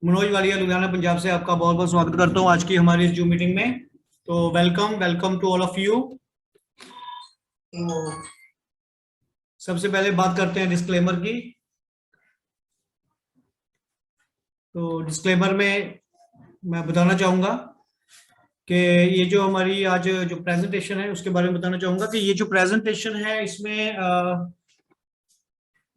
मनोज वालिया लुधियाना पंजाब से आपका बहुत बहुत स्वागत करता हूँ आज की हमारी इस जूम मीटिंग में। तो welcome welcome to all of you. तो सबसे पहले बात करते हैं डिस्क्लेमर की। तो डिस्क्लेमर में मैं बताना चाहूंगा कि ये जो हमारी आज जो प्रेजेंटेशन है उसके बारे में बताना चाहूंगा कि ये जो प्रेजेंटेशन है इसमें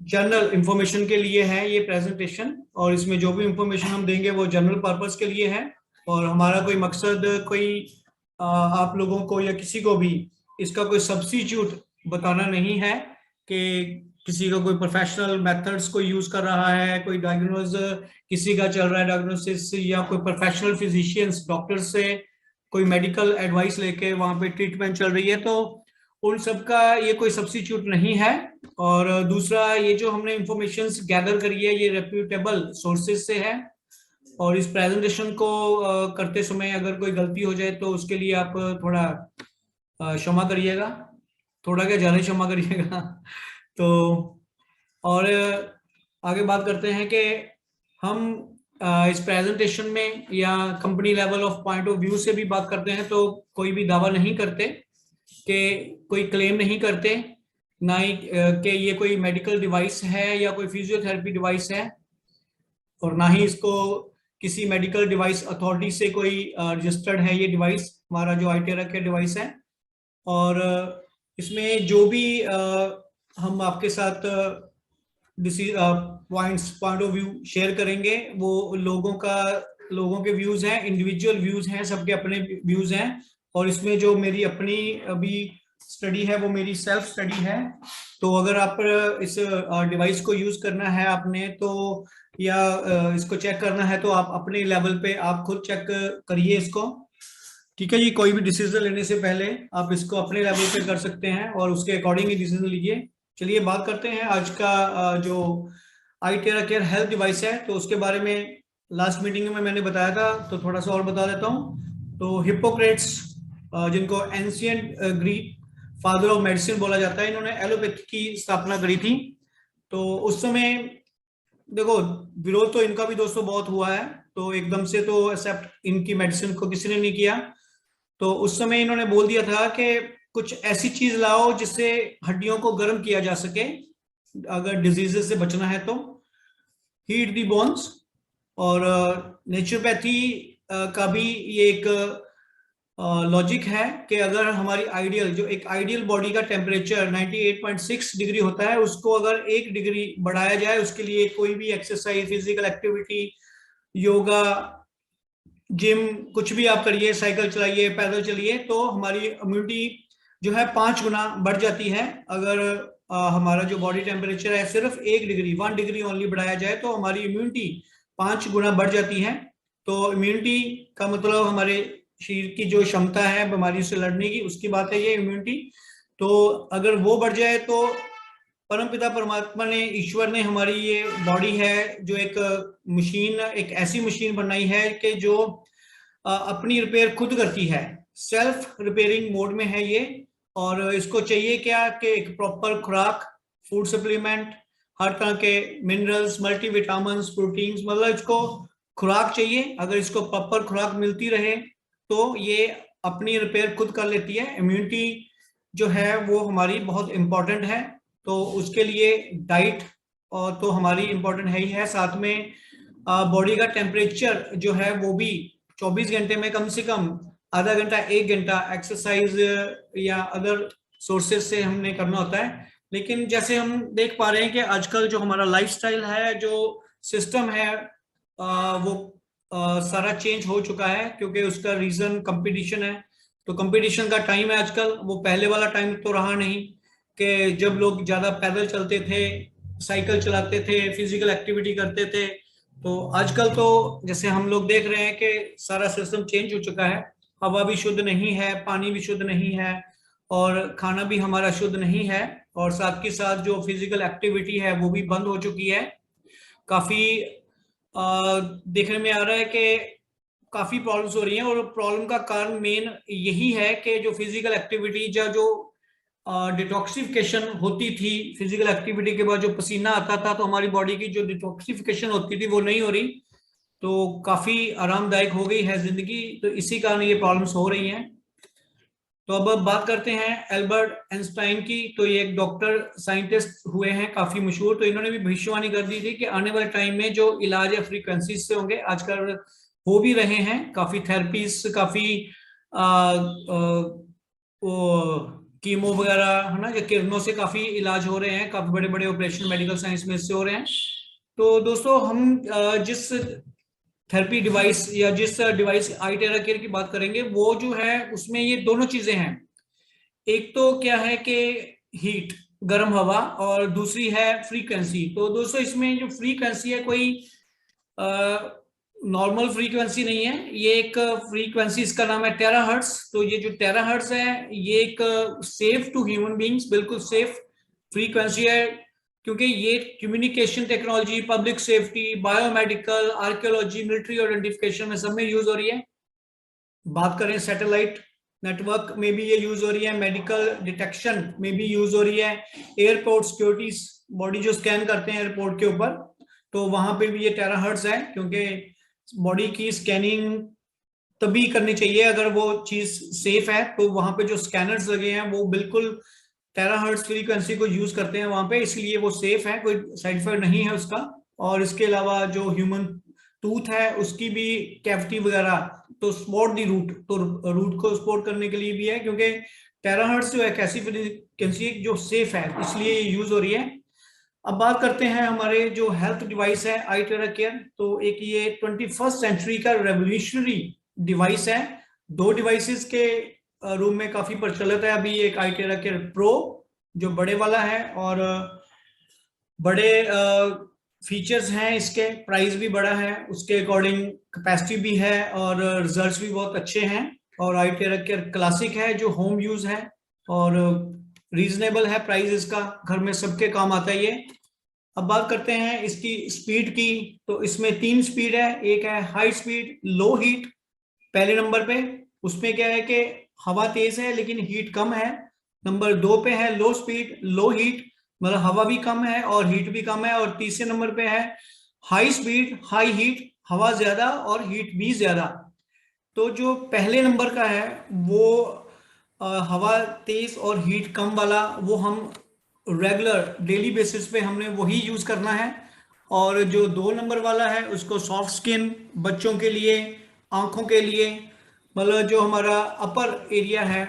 जनरल इंफॉर्मेशन के लिए है ये प्रेजेंटेशन, और इसमें जो भी इंफॉर्मेशन हम देंगे वो जनरल पर्पस के लिए है। और हमारा कोई मकसद कोई आप लोगों को या किसी को भी इसका कोई सब्स्टिट्यूट बताना नहीं है कि किसी का कोई प्रोफेशनल मेथड्स को यूज कर रहा है, कोई डायग्नोज किसी का चल रहा है डायग्नोसिस, या कोई प्रोफेशनल फिजिशियंस डॉक्टर से कोई मेडिकल एडवाइस लेके वहां पे ट्रीटमेंट चल रही है, तो उन सब का ये कोई सब्स्टिट्यूट नहीं है। और दूसरा, ये जो हमने इंफॉर्मेशन गैदर करी है ये रेप्यूटेबल सोर्सेज से है। और इस प्रेजेंटेशन को करते समय अगर कोई गलती हो जाए तो उसके लिए आप थोड़ा क्षमा करिएगा, थोड़ा क्या ज्यादा क्षमा करिएगा। तो और आगे बात करते हैं कि हम इस प्रेजेंटेशन में या company level of point of view से भी बात करते हैं, तो कोई भी दावा नहीं करते कि कोई क्लेम नहीं करते, ना ही कि ये कोई मेडिकल डिवाइस है या कोई फिजियोथेरेपी डिवाइस है, और ना ही इसको किसी मेडिकल डिवाइस अथॉरिटी से कोई रजिस्टर्ड है ये डिवाइस, हमारा जो आईटेरा के डिवाइस है। और इसमें जो भी हम आपके साथ पॉइंट ऑफ व्यू शेयर करेंगे वो लोगों के व्यूज हैं, इंडिविजुअल व्यूज हैं, सबके अपने व्यूज हैं। और इसमें जो मेरी अपनी अभी स्टडी है वो मेरी सेल्फ स्टडी है। तो अगर आप इस डिवाइस को यूज करना है आपने तो, या इसको चेक करना है, तो आप अपने लेवल पे आप खुद चेक करिए इसको। ठीक है जी, कोई भी डिसीजन लेने से पहले आप इसको अपने लेवल पे कर सकते हैं और उसके अकॉर्डिंग ही डिसीजन लीजिए। चलिए बात करते हैं आज का जो आई टेरा केयर हेल्थ डिवाइस है, तो उसके बारे में लास्ट मीटिंग में मैंने बताया था, तो थोड़ा सा और बता देता हूँ। तो हिप्पोक्रेट्स, जिनको ancient Greek father of medicine बोला जाता है, इन्होंने एलोपैथी की स्थापना करी थी। तो उस समय देखो, विरोध तो इनका भी दोस्तों बहुत हुआ है, तो एकदम से तो एक्सेप्ट इनकी मेडिसिन को किसी ने नहीं किया। तो उस समय इन्होंने बोल दिया था कि कुछ ऐसी चीज लाओ जिससे हड्डियों को गर्म किया जा सके अगर डिजीजेस से बचना है तो, हीट दी बोन्स। और नेचुरोपैथी का भी ये एक लॉजिक है कि अगर हमारी आइडियल जो एक आइडियल बॉडी का टेम्परेचर 98.6 डिग्री होता है, उसको अगर 1 डिग्री बढ़ाया जाए, उसके लिए कोई भी exercise, physical activity, yoga, gym, कुछ भी आप करिए, साइकिल चलाइए, पैदल चलिए, तो हमारी इम्यूनिटी जो है 5 गुना बढ़ जाती है। अगर हमारा जो बॉडी टेम्परेचर है सिर्फ 1 डिग्री, 1 डिग्री ओनली बढ़ाया जाए, तो हमारी इम्यूनिटी 5 गुना बढ़ जाती है। तो इम्यूनिटी का मतलब हमारे शरीर की जो क्षमता है बीमारी से लड़ने की, उसकी बात है ये इम्यूनिटी। तो अगर वो बढ़ जाए तो परमपिता परमात्मा ने, ईश्वर ने हमारी ये बॉडी है जो एक मशीन, एक ऐसी मशीन बनाई है कि जो अपनी रिपेयर खुद करती है, सेल्फ रिपेयरिंग मोड में है ये। और इसको चाहिए क्या कि एक प्रॉपर खुराक, फूड सप्लीमेंट, हर तरह के मिनरल्स, मल्टीविटामिन्स, प्रोटीन्स, मतलब इसको खुराक चाहिए। अगर इसको प्रॉपर खुराक मिलती रहे तो ये अपनी रिपेयर खुद कर लेती है। इम्यूनिटी जो है वो हमारी बहुत इंपॉर्टेंट है, तो उसके लिए डाइट और तो हमारी इंपॉर्टेंट है ही है, साथ में बॉडी का टेम्परेचर जो है वो भी 24 घंटे में कम से कम आधा घंटा 1 घंटा एक्सरसाइज या अदर सोर्सेज से हमने करना होता है। लेकिन जैसे हम देख पा रहे हैं कि आजकल जो हमारा लाइफस्टाइल है, जो सिस्टम है, वो सारा चेंज हो चुका है, क्योंकि उसका रीजन कंपटीशन है। तो कंपटीशन का टाइम है आजकल, वो पहले वाला टाइम तो रहा नहीं कि जब लोग ज्यादा पैदल चलते थे, साइकिल चलाते थे, फिजिकल एक्टिविटी करते थे। तो आजकल तो जैसे हम लोग देख रहे हैं कि सारा सिस्टम चेंज हो चुका है। हवा भी शुद्ध नहीं है, पानी भी शुद्ध नहीं है, और खाना भी हमारा शुद्ध नहीं है। और साथ के साथ जो फिजिकल एक्टिविटी है वो भी बंद हो चुकी है। काफी देखने में आ रहा है कि काफी प्रॉब्लम्स हो रही हैं, और प्रॉब्लम का कारण मेन यही है कि जो फिजिकल एक्टिविटी या जो डिटॉक्सिफिकेशन होती थी, फिजिकल एक्टिविटी के बाद जो पसीना आता था, तो हमारी बॉडी की जो डिटॉक्सिफिकेशन होती थी वो नहीं हो रही। तो काफी आरामदायक हो गई है जिंदगी, तो इसी कारण ये प्रॉब्लम्स हो रही हैं। तो अब बात करते हैं एल्बर्ट आइंस्टाइन की। तो ये एक डॉक्टर साइंटिस्ट हुए हैं काफी मशहूर। तो इन्होंने भी भविष्यवाणी कर दी थी कि आने वाले टाइम में जो इलाज है फ्रीक्वेंसी से होंगे, आजकल हो भी रहे हैं काफी थेरेपीज, काफी आ, आ, वो कीमो वगैरह है ना, या किरणों से काफी इलाज हो रहे हैं, काफी बड़े बड़े ऑपरेशन मेडिकल साइंस में इससे हो रहे हैं। तो दोस्तों हम जिस थेरेपी डिवाइस या जिस डिवाइस आई टेरा केयर की बात करेंगे, वो जो है उसमें ये दोनों चीजें हैं। एक तो क्या है कि हीट, गर्म हवा, और दूसरी है फ्रीक्वेंसी। तो दोस्तों इसमें जो फ्रीक्वेंसी है कोई नॉर्मल फ्रीक्वेंसी नहीं है, ये एक फ्रीक्वेंसी, इसका नाम है टेराहर्ट्ज। तो ये जो टेराहर्ट्ज है ये एक सेफ टू ह्यूमन बींग्स, बिल्कुल सेफ फ्रीक्वेंसी है, क्योंकि ये communication technology, public safety, biomedical, archaeology, military identification में सब में यूज हो रही है। बात करें सैटेलाइट नेटवर्क में भी ये यूज हो रही है, मेडिकल डिटेक्शन में भी यूज हो रही है, एयरपोर्ट सिक्योरिटी, बॉडी जो स्कैन करते हैं एयरपोर्ट के ऊपर, तो वहां पे भी ये टेराहर्ट्ज है, क्योंकि बॉडी की स्कैनिंग तभी करनी चाहिए अगर वो चीज सेफ है। तो वहां पे जो स्कैनर्स लगे हैं वो बिल्कुल टेराहर्ट्ज फ्रीक्वेंसी को यूज करते हैं वहां पे, इसलिए वो सेफ है, कोई साइड इफेक्ट नहीं है उसका। और इसके अलावा जो ह्यूमन टूथ है उसकी भी कैविटी वगैरह, तो स्पॉट दी रूट, तो रूट को स्पॉट करने के लिए भी है, क्योंकि टेराहर्ट्ज जो है ऐसी फ्रीक्वेंसी जो सेफ है, इसलिए ये यूज हो रही है। अब बात करते हैं हमारे जो हेल्थ डिवाइस है आई टेरा केयर। तो एक ये 21st सेंचुरी का रेवोल्यूशनरी डिवाइस है। दो डिवाइसेस के रूम में काफी प्रचलित है अभी, एक आई टेरा केयर प्रो जो बड़े वाला है, और बड़े फीचर्स हैं इसके, प्राइस भी बड़ा है, उसके अकॉर्डिंग कैपेसिटी भी है, और रिजल्ट्स भी बहुत अच्छे हैं। और आई टेरा केयर क्लासिक है जो होम यूज है, और रीजनेबल है प्राइस इसका, घर में सबके काम आता है ये। अब बात करते हैं इसकी स्पीड की। तो इसमें 3 स्पीड है, एक है हाई स्पीड लो हीट पहले नंबर पे, उसमें क्या है कि हवा तेज है लेकिन हीट कम है। नंबर 2 पे है लो स्पीड लो हीट, मतलब हवा भी कम है और हीट भी कम है। और तीसरे नंबर पे है हाई स्पीड हाई हीट, हवा ज्यादा और हीट भी ज्यादा। तो जो पहले नंबर का है वो हवा तेज और हीट कम वाला, वो हम रेगुलर डेली बेसिस पे हमने वही यूज करना है। और जो 2 नंबर वाला है उसको सॉफ्ट स्किन, बच्चों के लिए, आंखों के लिए, मतलब जो हमारा अपर एरिया है,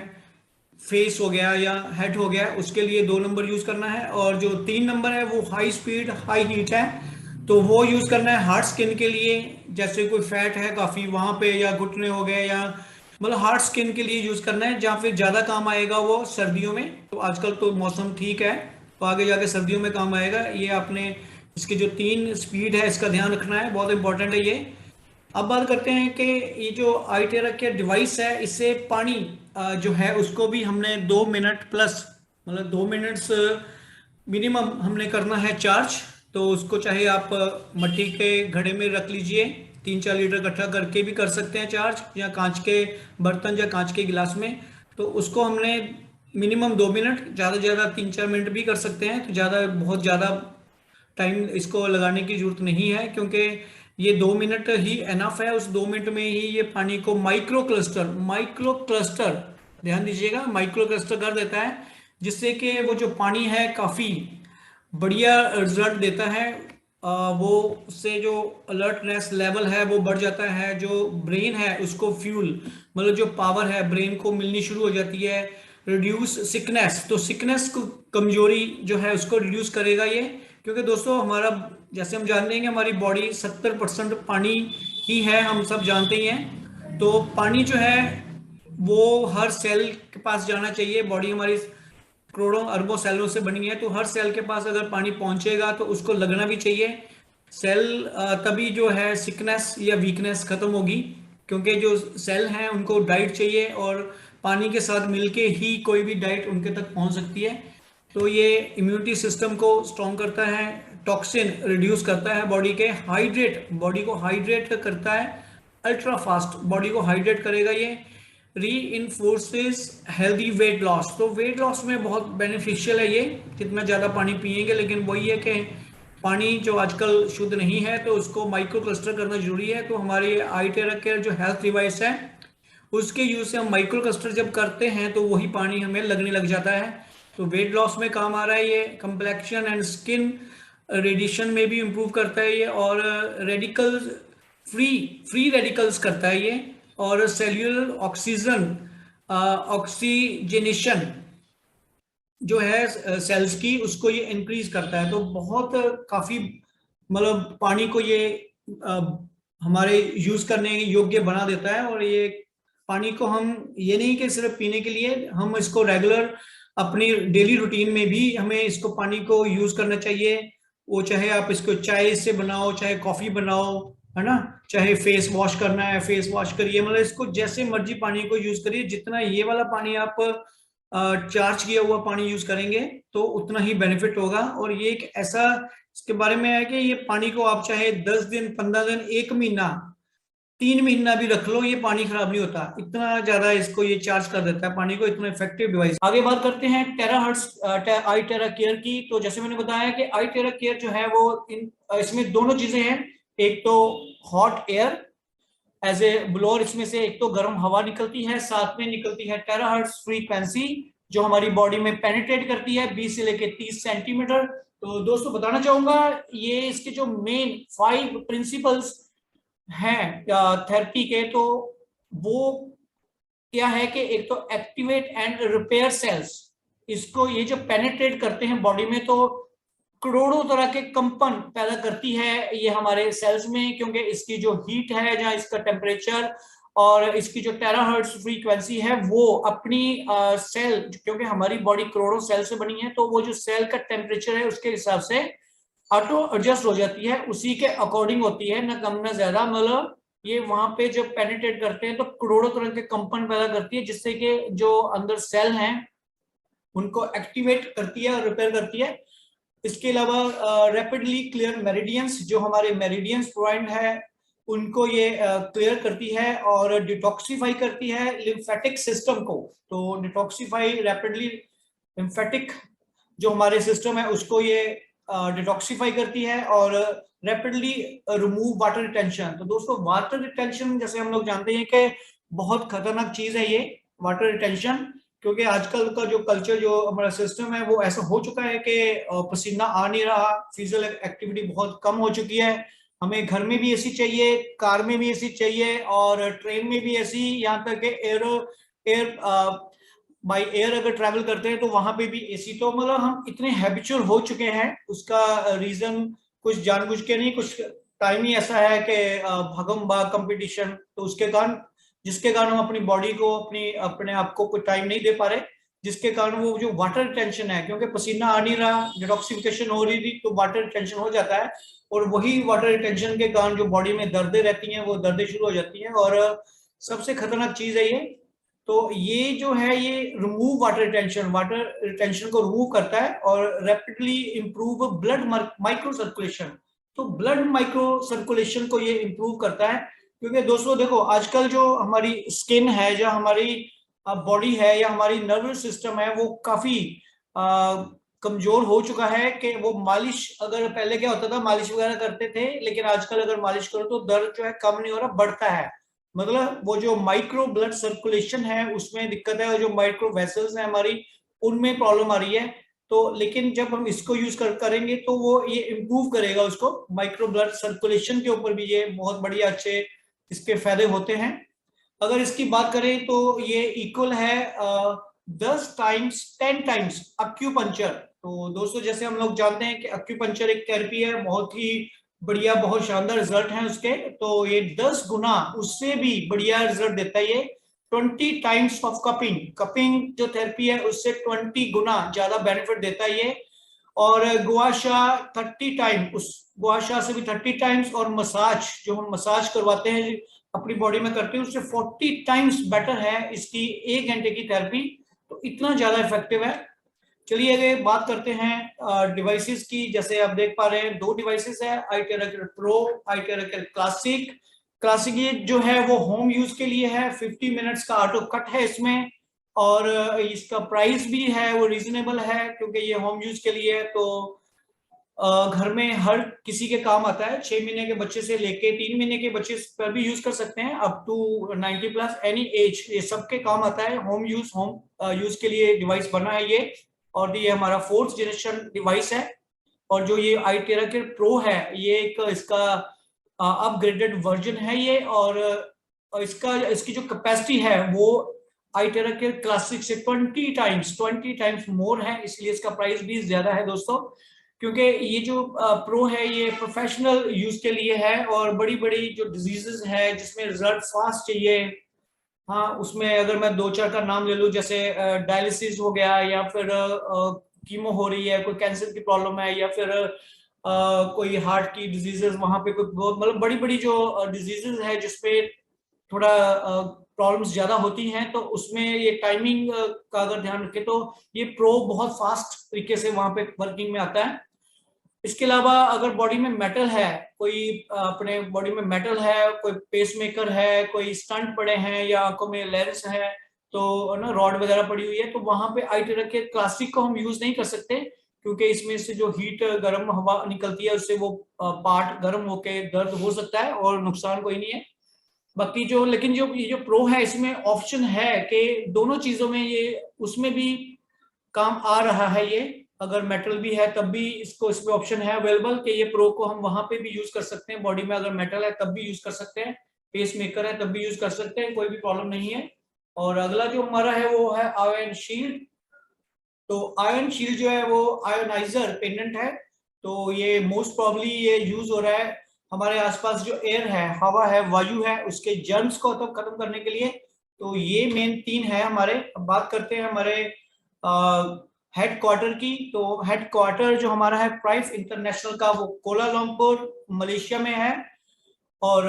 फेस हो गया या हेड हो गया, उसके लिए 2 नंबर यूज करना है। और जो 3 नंबर है वो हाई स्पीड हाई हीट है, तो वो यूज करना है हार्ड स्किन के लिए, जैसे कोई फैट है काफी वहां पे, या घुटने हो गए, या मतलब हार्ड स्किन के लिए यूज करना है। जहाँ फिर ज्यादा काम आएगा वो सर्दियों में, तो आजकल तो मौसम ठीक है, तो आगे जाके सर्दियों में काम आएगा ये। आपने इसकी जो 3 स्पीड है इसका ध्यान रखना है, बहुत इंपॉर्टेंट है ये। अब बात करते हैं कि ये जो आई टेरा केयर डिवाइस है, इससे पानी जो है उसको भी हमने 2 मिनट प्लस, मतलब 2 मिनट्स मिनिमम हमने करना है चार्ज। तो उसको चाहे आप मिट्टी के घड़े में रख लीजिए, 3-4 लीटर इकट्ठा करके भी कर सकते हैं चार्ज, या कांच के बर्तन या कांच के गिलास में। तो उसको हमने मिनिमम 2 मिनट, ज़्यादा से ज़्यादा 3-4 मिनट भी कर सकते हैं, तो ज़्यादा बहुत ज़्यादा टाइम इसको लगाने की जरूरत नहीं है, क्योंकि ये 2 मिनट ही एनफ है। उस 2 मिनट में ही ये पानी को माइक्रो क्लस्टर, ध्यान दीजिएगा, माइक्रो क्लस्टर कर देता है, जिससे कि वो जो पानी है काफी बढ़िया रिजल्ट देता है। वो उससे जो अलर्टनेस लेवल है वो बढ़ जाता है, जो ब्रेन है उसको फ्यूल, मतलब जो पावर है ब्रेन को मिलनी शुरू हो जाती है। रिड्यूस सिकनेस, तो सिकनेस को, कमजोरी जो है उसको रिड्यूस करेगा ये, क्योंकि दोस्तों हमारा, जैसे हम जानते हैं कि हमारी बॉडी 70% पानी ही है, हम सब जानते ही हैं। तो पानी जो है वो हर सेल के पास जाना चाहिए। बॉडी हमारी करोड़ों अरबों सेलों से बनी है, तो हर सेल के पास अगर पानी पहुंचेगा तो उसको लगना भी चाहिए। सेल तभी जो है सिकनेस या वीकनेस खत्म होगी, क्योंकि जो सेल हैं उनको डाइट चाहिए, और पानी के साथ मिलके ही कोई भी डाइट उनके तक पहुंच सकती है। तो ये इम्यूनिटी सिस्टम को स्ट्रॉन्ग करता है, टॉक्सिन रिड्यूस करता है बॉडी के, हाइड्रेट, बॉडी को हाइड्रेट करता है, अल्ट्रा फास्ट बॉडी को हाइड्रेट करेगा ये। री इन्फोर्सेस हेल्दी वेट लॉस, तो वेट लॉस में बहुत बेनिफिशियल है ये, जितना ज़्यादा पानी पिएंगे। लेकिन वही है कि पानी जो आजकल शुद्ध नहीं है तो उसको माइक्रो क्लस्टर करना जरूरी है। तो हमारी आई टेरा केयर जो हेल्थ डिवाइस है उसके यूज से हम माइक्रो क्लस्टर जब करते हैं तो वही पानी हमें लगने लग जाता है। तो वेट लॉस में काम आ रहा है ये, कंप्लेक्शन एंड स्किन रेडिएशन में भी इम्प्रूव करता है ये, और रेडिकल फ्री फ्री रेडिकल्स करता है ये, और सेल्यूलर ऑक्सीजन ऑक्सीजनेशन जो है सेल्स की उसको ये इंक्रीज करता है। तो बहुत काफी मतलब पानी को ये अ, हमारे यूज करने योग्य बना देता है। और ये पानी को हम ये नहीं कि सिर्फ पीने के लिए, हम इसको रेगुलर अपनी डेली रूटीन में भी हमें इसको पानी को यूज करना चाहिए। वो चाहे आप इसको चाय से बनाओ, चाहे कॉफी बनाओ, है ना, चाहे फेस वॉश करना है फेस वॉश करिए, मतलब इसको जैसे मर्जी पानी को यूज करिए। जितना ये वाला पानी आप चार्ज किया हुआ पानी यूज करेंगे तो उतना ही बेनिफिट होगा। और ये एक ऐसा इसके बारे में है कि ये पानी को आप चाहे 10 दिन, 15 दिन, 1 महीना, 3 महीना भी रख लो, ये पानी खराब नहीं होता। इतना ज्यादा इसको ये चार्ज कर देता है पानी को, इतना इफेक्टिव डिवाइस। आगे बात करते हैं टेराहर्ट्ज आई टेरा केयर की। तो जैसे मैंने बताया कि आई टेरा केयर जो है वो इसमें दोनों चीजें हैं। एक तो hot air as a blower, इसमें से एक तो गर्म हवा निकलती है, साथ में निकलती है टेराहर्ट्ज फ्रीक्वेंसी जो हमारी बॉडी में पेनिट्रेट करती है 20 से लेकर 30 सेंटीमीटर। तो दोस्तों बताना चाहूंगा ये इसके जो मेन 5 प्रिंसिपल्स हैं थेरेपी के, तो वो क्या है कि एक तो एक्टिवेट एंड रिपेयर सेल्स, इसको ये जो पेनिट्रेट करते हैं बॉडी में तो करोड़ों तरह के कंपन पैदा करती है ये हमारे सेल्स में, क्योंकि इसकी जो हीट है, जहाँ इसका टेम्परेचर और इसकी जो टेराहर्ट्ज फ्रीक्वेंसी है वो अपनी सेल, क्योंकि हमारी बॉडी करोड़ों सेल से बनी है, तो वो जो सेल का टेम्परेचर है उसके हिसाब से ऑटो एडजस्ट हो जाती है, उसी के अकॉर्डिंग होती है, ना कम ना ज्यादा। मतलब ये वहां पे जब पेनिट्रेट करते हैं तो करोड़ों तरह के कंपन पैदा करती है, जिससे कि जो अंदर सेल हैं उनको एक्टिवेट करती है और रिपेयर करती है। इसके अलावा रैपिडली क्लियर मेरिडियंस, जो हमारे मेरिडियंस पॉइंट है उनको ये क्लियर करती है और डिटॉक्सिफाई करती है लिम्फेटिक सिस्टम को। तो डिटॉक्सिफाई रैपिडली लिम्फेटिक जो हमारे सिस्टम है उसको ये डिटॉक्सिफाई करती है और रैपिडली रिमूव वाटर रिटेंशन। तो दोस्तों वाटर रिटेंशन जैसे हम लोग जानते हैं कि बहुत खतरनाक चीज है ये वाटर रिटेंशन, क्योंकि आजकल का जो कल्चर जो हमारा सिस्टम है वो ऐसा हो चुका है कि पसीना आ नहीं रहा, फिजिकल एक्टिविटी बहुत कम हो चुकी है। हमें घर में भी एसी चाहिए, कार में भी एसी चाहिए और ट्रेन में भी एसी, यहाँ तक कि एयर बाई एयर अगर ट्रैवल करते हैं तो वहां पे भी एसी। तो मतलब हम इतने हैबिचुअल हो चुके हैं, उसका रीजन कुछ जानबूझ के नहीं, कुछ टाइम ही ऐसा है कि भागम भाग कंपटीशन, तो उसके कारण जिसके कारण हम अपनी बॉडी को अपने आप को कोई टाइम नहीं दे पा रहे, जिसके कारण वो जो वाटर रिटेंशन है, क्योंकि पसीना आ नहीं रहा, डिटॉक्सिफिकेशन हो रही थी तो वाटर रिटेंशन हो जाता है, और वही वाटर रिटेंशन के कारण जो बॉडी में दर्दें रहती हैं वो दर्दें शुरू हो जाती हैं। और सबसे खतरनाक चीज है ये। तो ये जो है ये रिमूव वाटर रिटेंशन को रिमूव करता है और rapidly improve blood micro circulation. तो ब्लड माइक्रो सर्कुलेशन को ये इंप्रूव करता है, क्योंकि दोस्तों देखो आजकल जो हमारी स्किन है, जो हमारी बॉडी है या हमारी नर्वस सिस्टम है वो काफी कमजोर हो चुका है कि वो मालिश, अगर पहले क्या होता था मालिश वगैरह करते थे, लेकिन आजकल अगर मालिश करो तो दर्द जो है कम नहीं हो रहा, बढ़ता है। मतलब वो जो माइक्रो ब्लड सर्कुलेशन है उसमें दिक्कत है, और जो माइक्रो वेसल्स है हमारी उनमें प्रॉब्लम आ रही है। तो लेकिन जब हम इसको यूज करेंगे तो वो ये इम्प्रूव करेगा उसको, माइक्रो ब्लड सर्कुलेशन के ऊपर भी ये बहुत बढ़िया अच्छे इसके फायदे होते हैं। अगर इसकी बात करें तो ये इक्वल है 10 टाइम्स अक्यूपंचर। तो दोस्तों जैसे हम लोग जानते हैं कि अक्यूपंचर एक थेरेपी है, बहुत ही बढ़िया, बहुत शानदार रिजल्ट हैं उसके। तो ये 10 गुना उससे भी बढ़िया रिजल्ट देता है ये। 20 टाइम्स ऑफ कपिंग जो थेरेपी है उससे 20 गुना ज्यादा बेनिफिट देता है ये। और गुआशा 30 टाइम, उस गुआशा से भी 30 टाइम्स, और मसाज जो हम मसाज करवाते हैं अपनी बॉडी में करते हैं उससे 40 टाइम्स बेटर है इसकी 1 घंटे की थेरेपी। तो इतना ज्यादा इफेक्टिव है। चलिए आगे बात करते हैं डिवाइसेस की। जैसे आप देख पा रहे हैं 2 डिवाइसेस है, आई टेरा केयर प्रो, आई टेरा केयर क्लासिक। क्लासिक ये जो है वो होम यूज के लिए है, 50 मिनट्स का ऑटो कट है इसमें, और इसका प्राइस भी है वो रीजनेबल है क्योंकि ये होम यूज के लिए है। तो घर में हर किसी के काम आता है। 6 महीने के बच्चे से लेके 3 महीने के बच्चे पर भी यूज कर सकते हैं, अप टू 90+ एनी एज, ये सबके काम आता है। होम यूज के लिए डिवाइस बना है ये, और ये हमारा 4th जनरेशन डिवाइस है। और जो ये iTera के प्रो है, ये एक इसका अपग्रेडेड वर्जन है ये, और इसकी जो कैपेसिटी है वो iTera के क्लासिक से 20 टाइम्स मोर है, इसलिए इसका प्राइस भी ज्यादा है दोस्तों। क्योंकि ये जो प्रो है ये प्रोफेशनल यूज के लिए है, और बड़ी बड़ी जो डिजीजेस है जिसमें रिजल्ट फास्ट चाहिए, हाँ उसमें अगर मैं 2-4 का नाम ले लूं, जैसे डायलिसिस हो गया, या फिर कीमो हो रही है, कोई कैंसर की प्रॉब्लम है, या फिर कोई हार्ट की डिजीजेस, वहां पे कोई बहुत मतलब बड़ी बड़ी जो डिजीजेस है जिसपे थोड़ा प्रॉब्लम्स ज्यादा होती हैं, तो उसमें ये टाइमिंग का अगर ध्यान रखें तो ये प्रो बहुत फास्ट तरीके से वहां पे वर्किंग में आता है। इसके अलावा अगर बॉडी में मेटल है, कोई अपने बॉडी में मेटल है, कोई पेसमेकर है, कोई स्टंट पड़े हैं, या आंखों में लेंस है, तो ना रॉड वगैरह पड़ी हुई है, तो वहां पे iTera के क्लासिक को हम यूज नहीं कर सकते, क्योंकि इसमें से जो हीट गर्म हवा निकलती है उससे वो पार्ट गर्म होके दर्द हो सकता है, और नुकसान कोई नहीं है। बाकी जो लेकिन जो ये जो प्रो है, इसमें ऑप्शन है कि दोनों चीजों में ये उसमें भी काम आ रहा है ये, अगर मेटल भी है तब भी इसको इसमें ऑप्शन है अवेलेबल कि ये प्रो को हम वहां पे भी यूज कर सकते हैं, बॉडी में अगर मेटल है तब भी यूज कर सकते हैं, पेस मेकर है तब भी यूज कर सकते हैं, कोई भी प्रॉब्लम नहीं है। और अगला जो हमारा है वो है आयन शील्ड। तो आयन शील्ड जो है वो आयोनाइजर पेंडेंट है, तो ये मोस्ट प्रॉब्ली ये यूज हो रहा है हमारे आसपास जो एयर है, हवा है, वायु है, उसके जर्म्स को तो खत्म करने के लिए। तो ये मेन 3 है हमारे। अब बात करते हैं हमारे हेड क्वार्टर की। तो हेड क्वार्टर जो हमारा है प्राइफ इंटरनेशनल का, वो कोलालमपुर मलेशिया में है। और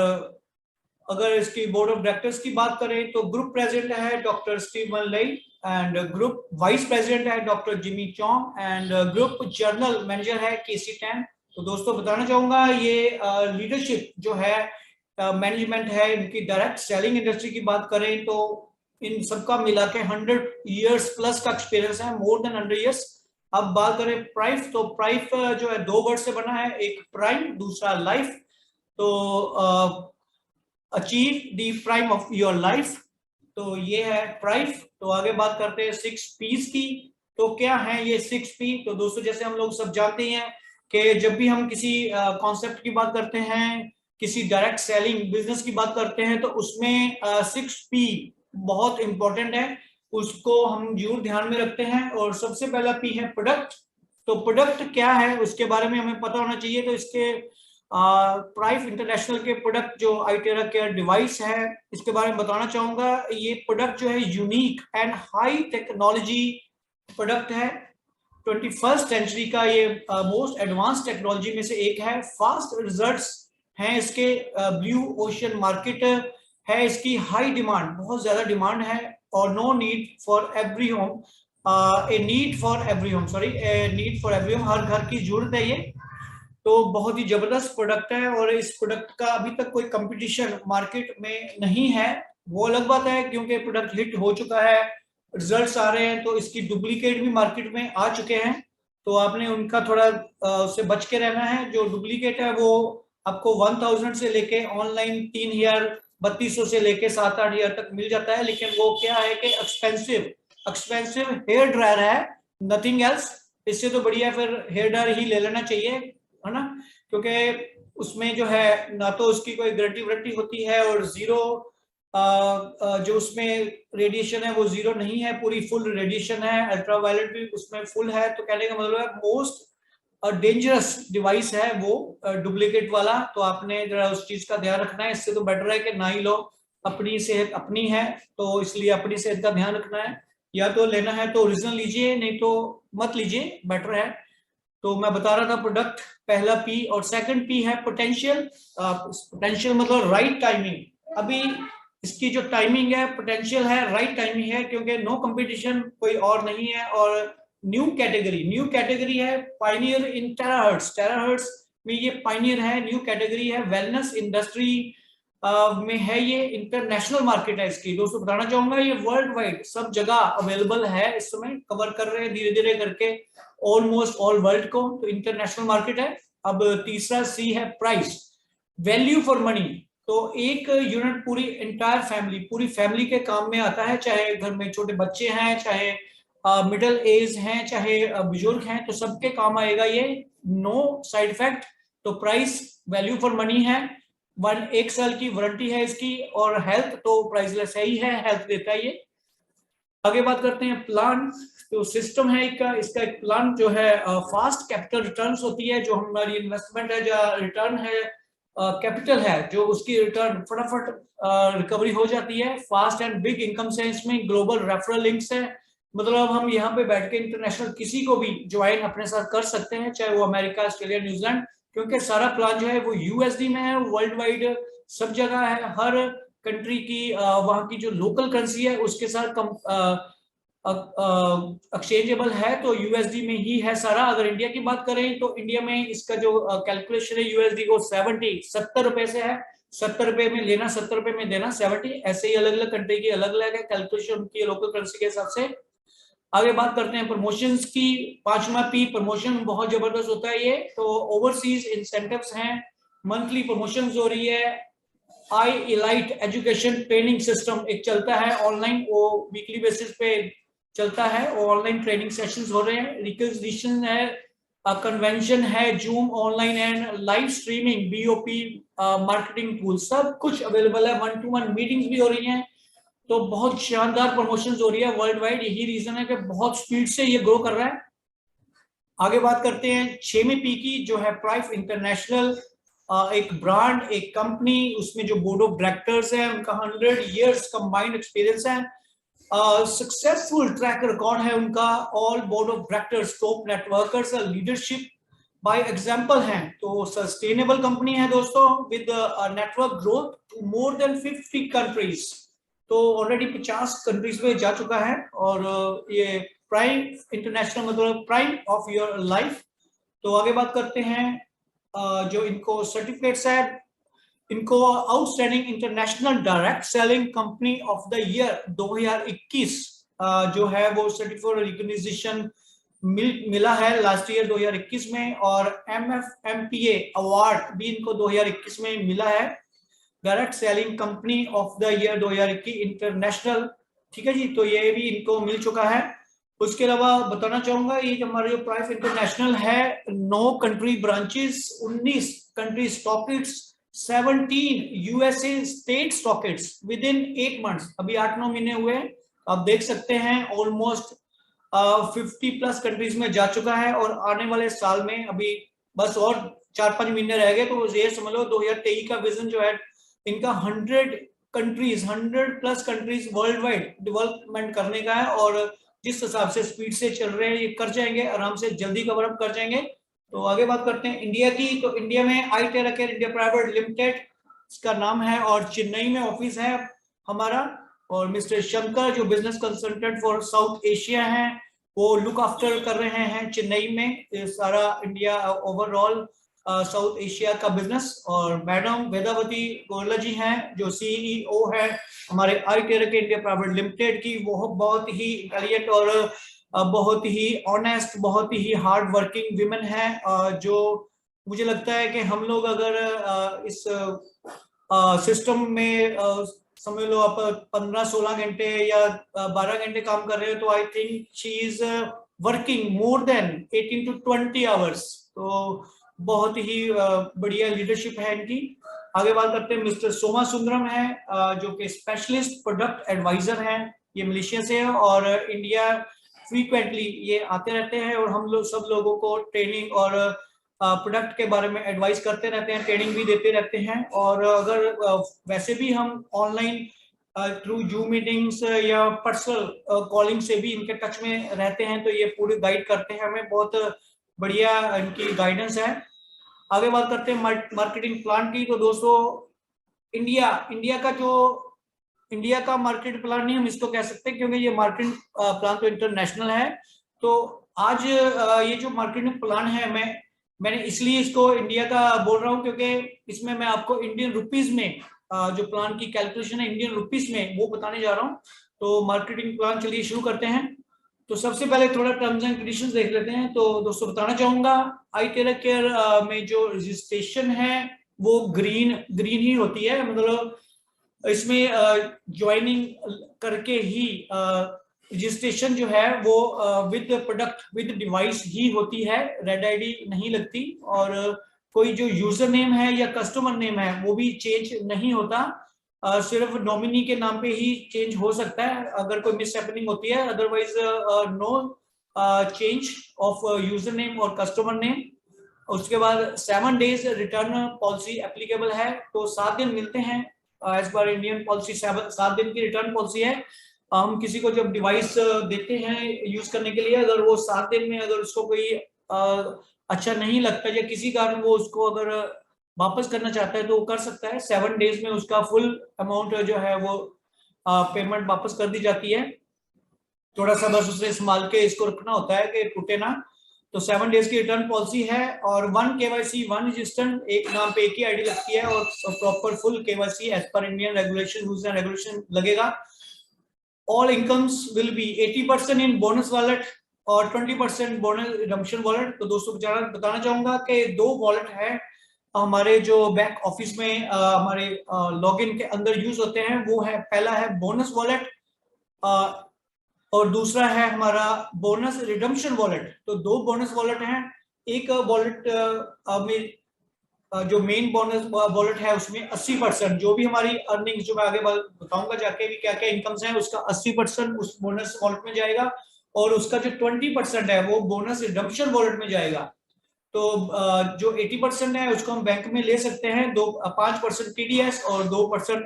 अगर इसकी बोर्ड ऑफ डायरेक्टर्स की बात करें तो ग्रुप प्रेसिडेंट है doctor Steven Lei, and group vice president है doctor Jimmy Chong, and group general manager है केसी टैन। तो दोस्तों बताना चाहूंगा ये लीडरशिप जो है, मैनेजमेंट है, इनकी डायरेक्ट सेलिंग इंडस्ट्री की बात करें तो इन सबका मिला के 100 ईयर्स प्लस का एक्सपीरियंस है, मोर देन 100 ईयर्स। अब बात करें प्राइफ, तो प्राइफ जो है 2 वर्ड से बना है, एक प्राइम, दूसरा लाइफ। तो achieve the prime of your life, तो ये है प्राइफ। तो आगे बात करते हैं 6 पीस की। तो क्या है ये 6 पी? तो दोस्तों जैसे हम लोग सब जानते हैं कि जब भी हम किसी कॉन्सेप्ट की बात करते हैं, किसी डायरेक्ट सेलिंग बिजनेस की बात करते हैं, तो उसमें 6 पी बहुत इंपॉर्टेंट है, उसको हम जरूर ध्यान में रखते हैं। और सबसे पहला पी है प्रोडक्ट। तो प्रोडक्ट क्या है उसके बारे में हमें पता होना चाहिए। तो इसके प्राइफ इंटरनेशनल के प्रोडक्ट जो iTera केयर डिवाइस है, इसके बारे में बताना चाहूंगा। ये प्रोडक्ट जो है unique and high technology product है। 21st सेंचुरी का ये मोस्ट एडवांस टेक्नोलॉजी में से एक है। फास्ट रिजल्ट्स हैं इसके, ब्लू ओशन मार्केट है इसकी, हाई डिमांड, बहुत ज्यादा डिमांड है, और no need for every home, a need for every home, sorry, a need for every home, हर घर की जरूरत है ये। तो बहुत ही जबरदस्त प्रोडक्ट है, और इस प्रोडक्ट का अभी तक कोई कंपटीशन मार्केट में नहीं है। वो अलग बात है क्योंकि प्रोडक्ट हिट हो चुका है, रिजल्ट्स आ रहे हैं, तो इसकी डुप्लीकेट भी मार्केट में आ चुके हैं। तो आपने उनका थोड़ा उससे बच के रहना है। जो डुप्लीकेट है वो आपको 1000 से लेके ऑनलाइन 3000-3200 से लेके 7-8 हजार तक मिल जाता है। लेकिन वो क्या है कि एक्सपेंसिव हेयर ड्रायर है, नथिंग एल्स। इससे तो बढ़िया फिर हेयर ड्रायर ही ले लेना चाहिए, है ना, क्योंकि उसमें जो है ना तो उसकी कोई गारंटी होती है, और जीरो जो उसमें रेडिएशन है वो जीरो नहीं है, पूरी फुल रेडिएशन है, अल्ट्रावायलेट भी उसमें फुल है। तो कहने का मतलब है मोस्ट डेंजरस डिवाइस है वो डुप्लीकेट वाला। तो आपने जरा उस चीज का ध्यान रखना है। इससे तो बेटर है कि ना ही लो, अपनी सेहत अपनी है, तो इसलिए अपनी सेहत का ध्यान रखना है। या तो लेना है तो ओरिजिनल लीजिए, नहीं तो मत लीजिए, बेटर है। तो मैं बता रहा था प्रोडक्ट पहला पी, और सेकंड पी है पोटेंशियल। पोटेंशियल मतलब राइट टाइमिंग। अभी इसकी जो टाइमिंग है, पोटेंशियल है, राइट टाइमिंग है, क्योंकि नो कंपटीशन कोई और नहीं है। और न्यू कैटेगरी है, पाइनियर इन टेराहर्ट्ज में ये पाइनियर है, न्यू कैटेगरी है, वेलनेस इंडस्ट्री में है, ये इंटरनेशनल मार्केट है इसकी। दोस्तों बताना चाहूंगा ये वर्ल्ड वाइड सब जगह अवेलेबल है, इस समय कवर कर रहे हैं धीरे धीरे करके ऑलमोस्ट ऑल वर्ल्ड को, तो इंटरनेशनल मार्केट है। अब तीसरा सी है प्राइस, वैल्यू फॉर मनी। तो एक यूनिट पूरी एंटायर फैमिली, पूरी फैमिली के काम में आता है, चाहे घर में छोटे बच्चे हैं, चाहे मिडिल एज हैं, चाहे बुजुर्ग हैं, तो सबके काम आएगा ये, नो साइड इफेक्ट। तो प्राइस वैल्यू फॉर मनी है, 1 साल की वारंटी है इसकी, और हेल्थ तो प्राइसलेस है ही है, हेल्थ देता है ये। आगे बात करते हैं प्लान, तो सिस्टम है इसका एक प्लान जो है फास्ट कैपिटल रिटर्न्स होती है, जो हमारी इन्वेस्टमेंट है, जो रिटर्न है कैपिटल है, जो उसकी रिटर्न फटाफट रिकवरी हो जाती है। फास्ट एंड बिग इनकम से इसमें ग्लोबल रेफरल लिंक्स है, मतलब हम यहाँ पे बैठ के इंटरनेशनल किसी को भी ज्वाइन अपने साथ कर सकते हैं, चाहे वो अमेरिका, ऑस्ट्रेलिया, न्यूजीलैंड, क्योंकि सारा प्लान जो है वो यूएसडी में है, वर्ल्ड वाइड सब जगह है, हर कंट्री की वहां की जो लोकल करेंसी है उसके साथ एक्सचेंजेबल है, तो यूएसडी में ही है सारा। अगर इंडिया की बात करें तो इंडिया में इसका जो कैलकुलेशन है यूएसडी को 70 रुपए से है, 70 रुपए में लेना, 70 रुपए में देना, 70, ऐसे ही अलग अलग कंट्री की अलग अलग है कैलकुलेशन उनकी लोकल करेंसी के हिसाब से। आगे बात करते हैं प्रमोशंस की, 5वां पी प्रमोशन, बहुत जबरदस्त होता है ये। तो ओवरसीज इंसेंटिव्स हैं, मंथली प्रमोशंस हो रही है। आई इलाइट एजुकेशन ट्रेनिंग सिस्टम एक चलता है ऑनलाइन, वो वीकली बेसिस पे चलता है, ऑनलाइन ट्रेनिंग सेशंस हो रहे हैं। रिक्वेजिशन है, कन्वेंशन है, zoom online and live streaming, BOP marketing tool, सब कुछ अवेलेबल है। 1-to-1 मीटिंग्स भी हो रही हैं, तो बहुत शानदार प्रमोशंस हो रही है वर्ल्ड वाइड। यही रीजन है कि बहुत स्पीड से ये ग्रो कर रहा है। आगे बात करते हैं 6वें पी की, जो है प्राइफ इंटरनेशनल, एक ब्रांड, एक कंपनी, उसमें जो बोर्ड ऑफ डायरेक्टर्स है उनका 100 इयर्स कंबाइंड एक्सपीरियंस है, सक्सेसफुल ट्रैक रिकॉर्ड है उनका, all board of directors top networkers, leadership by example हैं। तो सस्टेनेबल कंपनी है दोस्तों, with network growth to more than 50 countries, तो ऑलरेडी 50 कंट्रीज में जा चुका है। और ये प्राइम इंटरनेशनल मतलब प्राइम ऑफ योर लाइफ। तो आगे बात करते हैं जो इनको सर्टिफिकेट्स है, इनको outstanding international direct selling company of the year 2021 जो है वो सर्टिफिकेट रिकॉग्निशन मिला है लास्ट ईयर 2021 में, और MFMPA अवार्ड भी इनको 2021 में मिला है, direct selling company of the year 2021 international. ठीक है जी, तो ये भी इनको मिल चुका है। उसके अलावा बताना चाहूंगा ये जो हमारा जो प्राइफ इंटरनेशनल है, 9 country branches, 19 country stockists, 17 USA state stockists within 8 months, अभी 8-9 महीने हुए, आप देख सकते हैं ऑलमोस्ट 50+ कंट्रीज में जा चुका है, और आने वाले साल में अभी बस और 4-5 महीने रह गए, तो ये समझ लो 2023 का विजन जो है इनका 100 countries, 100+ countries world wide development करने का है, और जिस हिसाब से स्पीड से चल रहे हैं ये कर जाएंगे आराम से, जल्दी कवर अप कर जाएंगे। तो आगे बात करते हैं इंडिया की, तो इंडिया में आई टेराकेयर इंडिया प्राइवेट लिमिटेड इसका नाम है, और चेन्नई में ऑफिस है हमारा, और मिस्टर शंकर जो business consultant for south Asia हैं वो लुक आफ्टर कर रहे हैं चेन्नई में सारा इंडिया ओवरऑल साउथ एशिया का बिजनेस। और मैडम वेदावती गोरला जी हैं जो CEO है हमारे आई टेराकेयर इंडिया प्राइवेट लिमिटेड की, वो बहुत ही इंटेलिजेंट और बहुत ही ऑनेस्ट, बहुत ही हार्ड वर्किंग विमेन है, जो मुझे लगता है कि हम लोग अगर इस सिस्टम में समझ लो आप 15-16 घंटे या 12 घंटे काम कर रहे हो, तो I think she is working more than 18 to 20 hours, तो बहुत ही बढ़िया लीडरशिप है इनकी। आगे बात करते हैं मिस्टर सोमा सुंदरम है जो कि स्पेशलिस्ट प्रोडक्ट एडवाइजर हैं, ये मलेशिया से है, और इंडिया फ्रीक्वेंटली ये आते रहते हैं, और हम लोग सब लोगों को ट्रेनिंग और प्रोडक्ट के बारे में एडवाइस करते रहते हैं, ट्रेनिंग भी देते रहते हैं। और अगर वैसे भी हम ऑनलाइन थ्रू जूम मीटिंग्स या पर्सनल कॉलिंग से भी इनके टच में रहते हैं, तो ये पूरी गाइड करते हैं हमें, बहुत बढ़िया इनकी गाइडेंस है। आगे बात करते हैं मार्केटिंग प्लान की, तो दोस्तों इंडिया का मार्केट प्लान नहीं हम इसको कह सकते, क्योंकि ये मार्केटिंग प्लान तो इंटरनेशनल है। तो आज ये जो मार्केटिंग प्लान है मैंने इसलिए इसको इंडिया का बोल रहा हूँ, क्योंकि इसमें मैं आपको इंडियन रुपीज में जो प्लान की कैलकुलेशन है इंडियन रुपीस में वो बताने जा रहा हूँ। तो मार्केटिंग प्लान चलिए शुरू करते हैं। तो सबसे पहले थोड़ा टर्म्स एंड कंडीशंस देख लेते हैं। तो दोस्तों बताना चाहूंगा iTera Care में जो रजिस्ट्रेशन है वो ग्रीन ही होती है, मतलब इसमें ज्वाइनिंग करके ही रजिस्ट्रेशन जो है वो विद प्रोडक्ट विद डिवाइस ही होती है, रेड आईडी नहीं लगती। और कोई जो यूजर नेम है या कस्टमर नेम है वो भी चेंज नहीं होता, सिर्फ नॉमिनी के नाम पे ही चेंज हो सकता है अगर कोई मिस हैपनिंग होती है, otherwise no change of user name और कस्टमर नेम। उसके बाद 7 डेज रिटर्न पॉलिसी एप्लीकेबल है, तो 7 दिन मिलते हैं एज पर इंडियन पॉलिसी। 7 दिन की रिटर्न पॉलिसी है। हम किसी को जब डिवाइस देते हैं यूज करने के लिए, अगर वो 7 दिन में अगर उसको कोई अच्छा नहीं लगता या किसी कारण वो उसको अगर वापस करना चाहता है तो वो कर सकता है। 7 डेज में उसका फुल अमाउंट जो है वो पेमेंट वापस कर दी जाती है। थोड़ा सा बस उसे संभाल के इसको रखना होता है कि टूटे ना। तो 7 डेज की रिटर्न पॉलिसी है और 1 KYC 1 रजिस्टर, एक नाम पे एक ही आईडी लगती है और proper full KYC as per Indian regulation rules and regulation लगेगा। All incomes will be 80% in bonus wallet और 20% बोनस रिडम्पशन वॉलेट। तो दोस्तों बताना चाहूंगा कि 2 वॉलेट है हमारे जो बैक ऑफिस में हमारे लॉगिन के अंदर यूज होते हैं। वो है, पहला है बोनस वॉलेट और दूसरा है हमारा बोनस रिडम्पशन वॉलेट। तो 2 बोनस वॉलेट हैं। एक वॉलेट में जो मेन बोनस वॉलेट है उसमें 80% जो भी हमारी अर्निंग्स, जो मैं आगे बताऊंगा जाके भी क्या क्या इनकम्स हैं, उसका 80% उस बोनस वॉलेट में जाएगा और उसका जो 20% है वो बोनस रिडम्पशन वॉलेट में जाएगा। तो जो 80% है उसको हम बैंक में ले सकते हैं, 5% TDS और 2%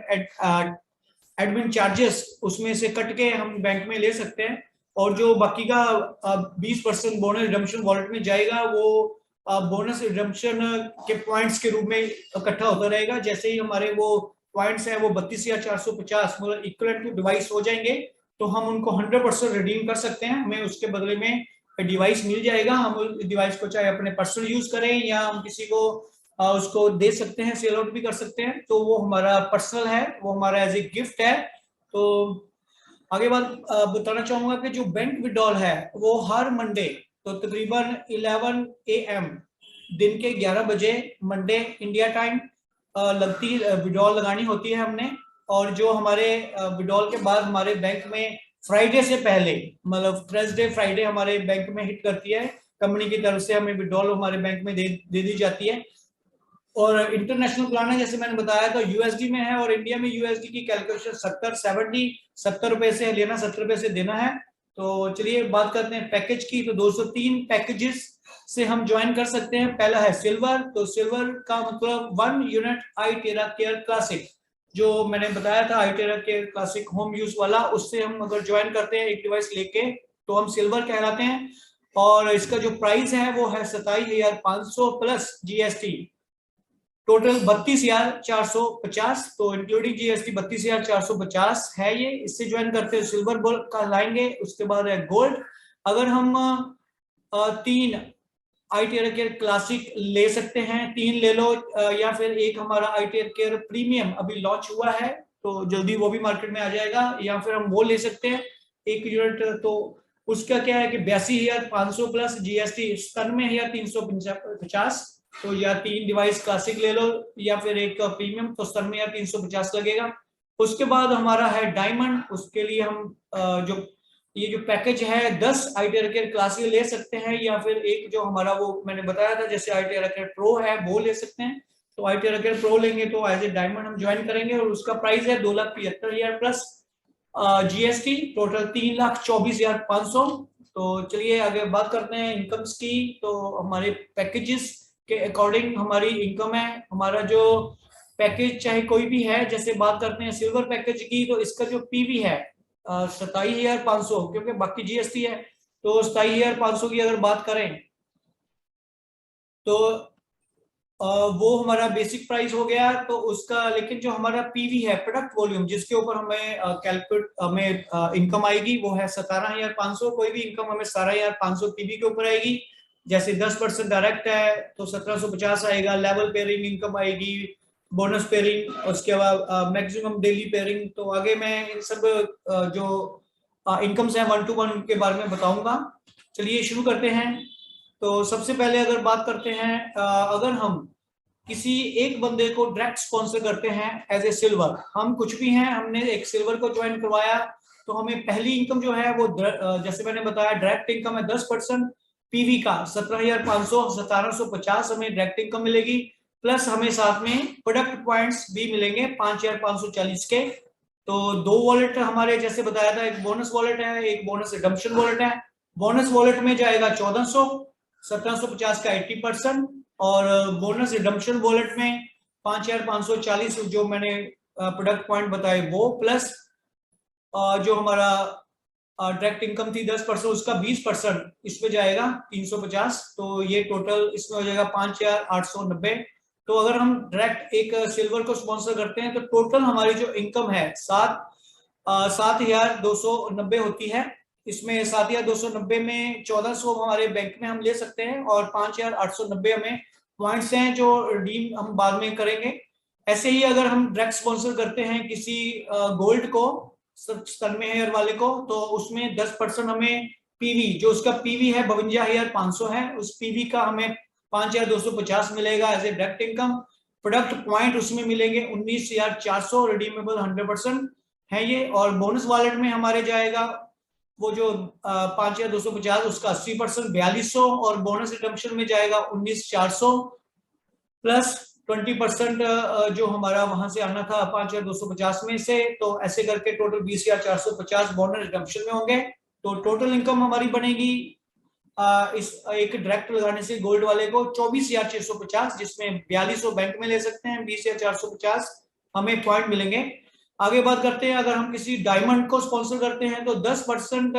एडमिन चार्जेस उसमें से कट के हम बैंक में ले सकते हैं। और जो बाकी का 20% बोनस रिडम्पशन वॉलेट में जाएगा वो बोनस रिडम्पशन के पॉइंट्स के रूप में इकट्ठा होता रहेगा। जैसे ही हमारे वो पॉइंट्स हैं वो 32,450 मतलब इक्विवेलेंट टू डिवाइस हो जाएंगे तो हम उनको 100% रिडीम कर सकते हैं। हमें उसके बदले में डिवाइस मिल जाएगा। हम उस डिवाइस को चाहे अपने पर्सनल यूज करें या हम किसी को उसको दे सकते हैं, सेल आउट भी कर सकते हैं। तो वो हमारा पर्सनल है, वो हमारा एज ए गिफ्ट है। तो आगे बात बताना चाहूंगा कि जो बैंक विड्रॉल है वो हर मंडे, तो तकरीबन 11 AM दिन के 11 बजे मंडे इंडिया टाइम लगती विड्रॉल लगानी होती है हमने। और जो हमारे विड्रॉल के बाद हमारे बैंक में फ्राइडे से पहले, मतलब थर्सडे फ्राइडे हमारे बैंक में हिट करती है, कंपनी की तरफ से हमें विड्रॉल हमारे बैंक में दे दी जाती है। और इंटरनेशनल प्लान है जैसे मैंने बताया तो USD में है और इंडिया में USD की कैलकुलेशन 70 रुपए से लेना, 70 रुपए से देना है। तो चलिए बात करते हैं पैकेज की। तो 203 पैकेजेस से हम ज्वाइन कर सकते हैं। पहला है सिल्वर। तो सिल्वर का मतलब 1 यूनिट iTera Care क्लासिक, जो मैंने बताया था iTera Care classic home use वाला, उससे हम अगर ज्वाइन करते हैं एक डिवाइस लेके तो हम सिल्वर कहलाते हैं। और इसका जो प्राइस है वो है 27,500 प्लस GST, टोटल 32,450। तो इंक्लूडिंग GST 32,450 है ये। इससे ज्वाइन करते हैं सिल्वर का लाएंगे। उसके बाद है गोल्ड। अगर हम 3 iTera Care क्लासिक ले सकते हैं, 3 ले लो, या फिर एक हमारा iTera Care प्रीमियम अभी लॉन्च हुआ है तो जल्दी वो भी मार्केट में आ जाएगा, या फिर हम वो ले सकते हैं 1 यूनिट। तो उसका क्या है कि 82,500 प्लस GST 97,350। तो या 3 डिवाइस क्लासिक ले लो या फिर एक प्रीमियम, तो 97,350 लगेगा। उसके बाद हमारा है डायमंड। उसके लिए हम जो ये जो पैकेज है 10 iTera Care क्लासिक ले सकते हैं, या फिर एक जो हमारा वो मैंने बताया था जैसे iTera Care प्रो है वो ले सकते हैं। तो iTera Care प्रो लेंगे तो एज ए डायमंड हम ज्वाइन करेंगे और उसका प्राइस है 2,75,000 प्लस GST, टोटल 3,24,500। तो चलिए आगे बात करते हैं इनकम्स की। तो हमारे पैकेजेस के अकॉर्डिंग हमारी इनकम है। हमारा जो पैकेज चाहे कोई भी है, जैसे बात करते हैं सिल्वर पैकेज की, तो इसका जो PV है 27,500, क्योंकि बाकी GST है। तो 27,500 की अगर बात करें तो वो हमारा बेसिक प्राइस हो गया। तो उसका लेकिन जो हमारा PV है, प्रोडक्ट वॉल्यूम, जिसके ऊपर हमें कैलकुलेट हमें इनकम आएगी वो है 17,500। कोई भी इनकम हमें 17,500 PV के ऊपर आएगी। जैसे 10% डायरेक्ट है तो 1,750 आएगा। लेवल पेयरिंग इनकम आएगी बोनस पेयरिंग, उसके बाद मैक्सिमम डेली पेयरिंग। तो आगे मैं इन सब जो इनकम्स हैं 1 to 1 उनके बारे में बताऊंगा। चलिए शुरू करते हैं। तो सबसे पहले अगर बात करते हैं, अगर हम किसी एक बंदे को डायरेक्ट स्पॉन्सर करते हैं एज ए सिल्वर, हम कुछ भी हैं, हमने एक सिल्वर को ज्वाइन करवाया, तो हमें पहली इनकम जो है वो जैसे मैंने बताया डायरेक्ट इनकम है 10%, पीवी का 17,500 1750 हमें डायरेक्ट इनकम मिलेगी, प्लस हमें साथ में प्रोडक्ट पॉइंट्स भी मिलेंगे 5,540 के। तो दो वॉलेट हमारे जैसे बताया था, एक बोनस वॉलेट है, एक बोनस रिडम्पशन वॉलेट है। बोनस वॉलेट में जाएगा 1400, 1750 का 80%, और बोनस रिडम्पशन वॉलेट में 5,540 जो मैंने प्रोडक्ट पॉइंट बताए वो, प्लस जो हमारा डायरेक्ट इनकम थी 10%, उसका 20% इसमें जाएगा 350। तो ये टोटल इसमें हो जाएगा 5,890। तो अगर हम डायरेक्ट एक सिल्वर को स्पॉन्सर करते हैं तो टोटल हमारी जो इनकम है 7,290 होती है। इसमें 7,290 में 1,400 हमारे बैंक में हम ले सकते हैं, और 5,890 हमें पॉइंट्स हैं जो रिडीम हम बाद में करेंगे। ऐसे ही अगर हम डायरेक्ट स्पॉन्सर करते हैं किसी गोल्ड को, तन्मय हेयर वाले को, तो उसमें 10% हमें पीवी, जो उसका पीवी है 52,500 है, उस पीवी का हमें 5,250 मिलेगा as a direct income. Product point उसमें मिलेंगे 19,400, रिडीमेबल 100% है ये। और बोनस वॉलेट में हमारे जाएगा वो जो 5,250, उसका 80% 4,200, और बोनस रिडम्पशन में जाएगा 19,400 प्लस 20% जो हमारा वहां से आना था 5,250 में से। तो ऐसे करके टोटल 20,450 बोनस रिडम्पशन में होंगे। तो टोटल इनकम हमारी बनेगी इस एक डायरेक्ट लगाने से गोल्ड वाले को 24,650, जिसमें 4,200 बैंक में ले सकते हैं, 20,450 हमें पॉइंट मिलेंगे। आगे बात करते हैं, अगर हम किसी डायमंड को स्पॉन्सर करते हैं तो 10%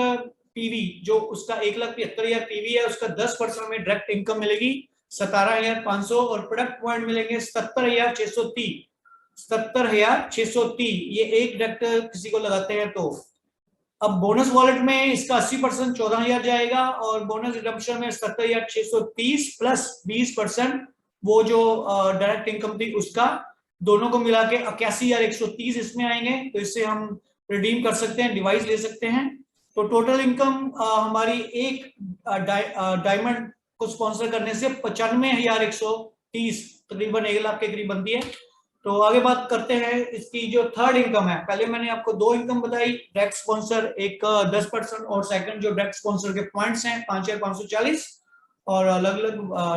पीवी, जो उसका 1,73,000 पीवी है, उसका 10% हमें डायरेक्ट इनकम मिलेगी 17,500, और प्रोडक्ट पॉइंट मिलेंगे 77,630। 77,630 ये एक डायरेक्ट किसी को लगाते हैं तो। अब बोनस वॉलेट में इसका 80% 14,000 जाएगा, और बोनस रिडम्पशन में 77,630 प्लस 20% वो जो डायरेक्ट इनकम थी उसका, दोनों को मिला के 81,130 इसमें आएंगे। तो इससे हम रिडीम कर सकते हैं, डिवाइस ले सकते हैं। तो टोटल इनकम हमारी एक डायमंड को स्पॉन्सर करने से 95,130, तकरीबन 1 लाख के करीब बनती है। तो आगे बात करते हैं इसकी जो थर्ड इनकम है। पहले मैंने आपको दो इनकम बताई, डायरेक्ट स्पॉन्सर एक 10%, और सेकंड जो डायरेक्ट स्पॉन्सर के पॉइंट्स हैं 5,540, और अलग अलग